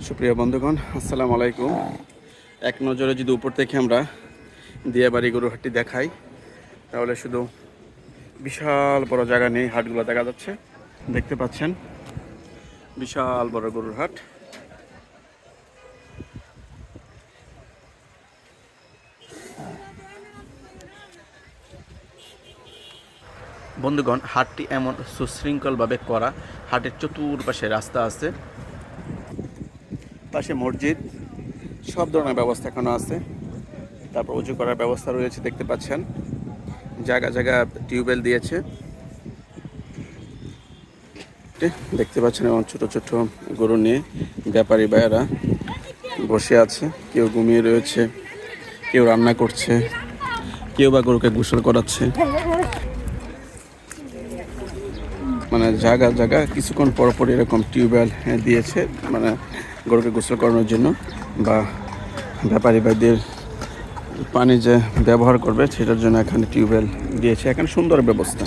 সুপ্রিয় বন্ধুগণ, আসসালামু আলাইকুম। এক নজরে যদি উপর থেকে আমরা দিয়াবাড়ি গরুর হাটটি দেখাই, তাহলে শুধু বিশাল বড় জায়গা নেই, হাটগুলো দেখা যাচ্ছে। দেখতে পাচ্ছেন বিশাল বড় গরুর হাট। বন্ধুগণ, হাটটি এমন সুশৃঙ্খলভাবে করা, হাটের চতুর্পাশে রাস্তা আছে, পাশে মসজিদ, সব ধরনের ব্যবস্থা এখনো আছে। তারপর উঁচু করার ব্যবস্থা রয়েছে, দেখতে পাচ্ছেন। জায়গা জায়গা টিউবওয়েল দিয়েছে, দেখতে পাচ্ছেন। এবং ছোট ছোট গরু নিয়ে ব্যাপারী ভাইয়েরা বসে আছে, কেউ ঘুমিয়ে রয়েছে, কেউ রান্না করছে, কেউ বা গরুকে গোসল করাচ্ছে। মানে জায়গা জায়গা কিছুক্ষণ পর পর এরকম টিউবওয়েল দিয়েছে, মানে গরুকে গোসল করানোর জন্য, বা ব্যাপারী ভাইদের পানি যে ব্যবহার করবে সেটার জন্য এখানে টিউবওয়েল দিয়েছে। এখানে সুন্দর ব্যবস্থা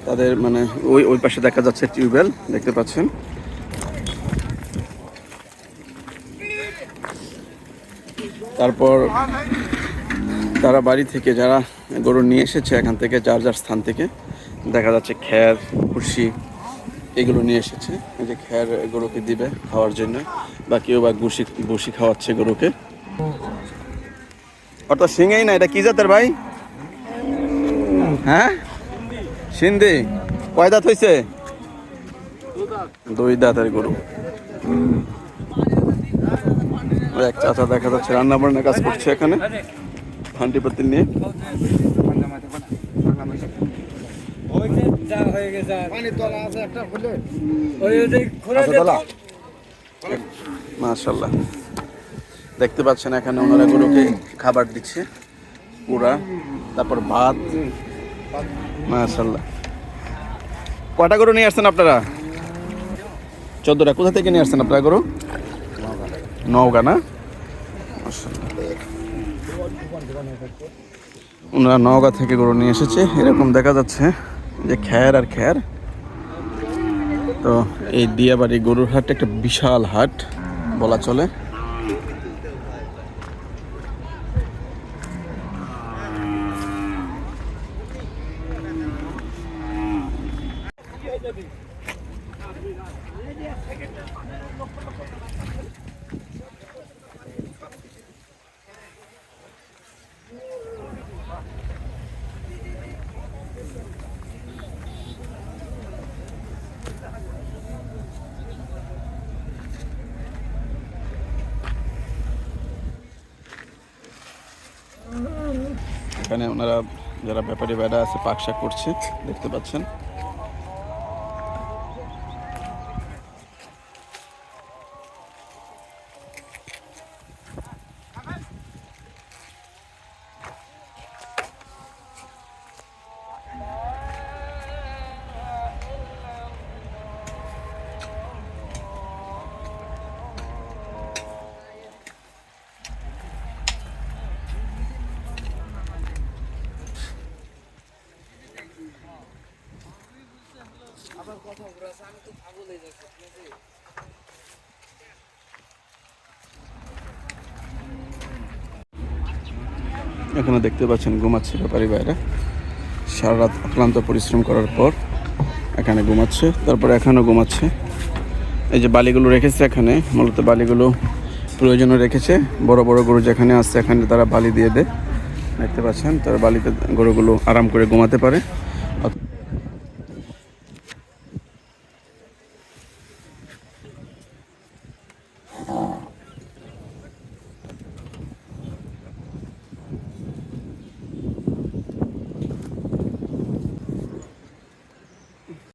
তাদের, মানে ওই পাশে দেখা যাচ্ছে টিউবওয়েল, দেখতে পাচ্ছেন। তারপর তারা বাড়ি থেকে যারা গরু নিয়ে এসেছে, এখান থেকে যার যার স্থান থেকে দেখা যাচ্ছে খ্যার, খুশি এগুলো নিয়ে এসেছে। এই যে খ্যার গরুকে দিবে খাওয়ার জন্য, বা কেউ বা বসি খাওয়াচ্ছে গরুকে। অর্থাৎ সিংহেই না, এটা কি জাতের ভাই? হ্যাঁ, সিন্ধি। কয় দাঁত হয়েছে? 2 দাঁতের গরু। এক চাচা দেখা যাচ্ছে রান্না বান্নার কাজ করছে এখানে, হান্ডি পাতিল নিয়ে। মাশাআল্লাহ, দেখতে পাচ্ছেন এখানে ওনারা গরুকে খাবার দিচ্ছে, পুরা, তারপর ভাত। মাশাআল্লাহ। কয়টা গরু নিয়ে আসছেন আপনারা? 14টা। কোথা থেকে নিয়ে আসছেন আপনারা গরু? নওগাঁ না? ওনারা নওগাঁ থেকে গরু নিয়ে এসেছে। এরকম দেখা যাচ্ছে যে খ্যার আর খ্যার। তো এই দিয়াবাড়ি গরুর হাট একটা বিশাল হাট বলা চলে। এখানে ওনারা যারা ব্যাপারী ভাইরা আছে পাক শাক করছে, দেখতে পাচ্ছেন। এখানে দেখতে পাচ্ছেন ঘুমাচ্ছে ব্যাপারী ভাইরা, সারা রাত ক্লান্ত পরিশ্রম করার পর এখানে ঘুমাচ্ছে। তারপরে এখানেও ঘুমাচ্ছে। এই যে বালিগুলো রেখেছে এখানে, মূলত বালিগুলো প্রয়োজনে রেখেছে। বড় বড় গরু যেখানে আসছে এখানে তারা বালি দিয়ে দেয়, দেখতে পাচ্ছেন। তার বালিতে গরুগুলো আরাম করে ঘুমাতে পারে।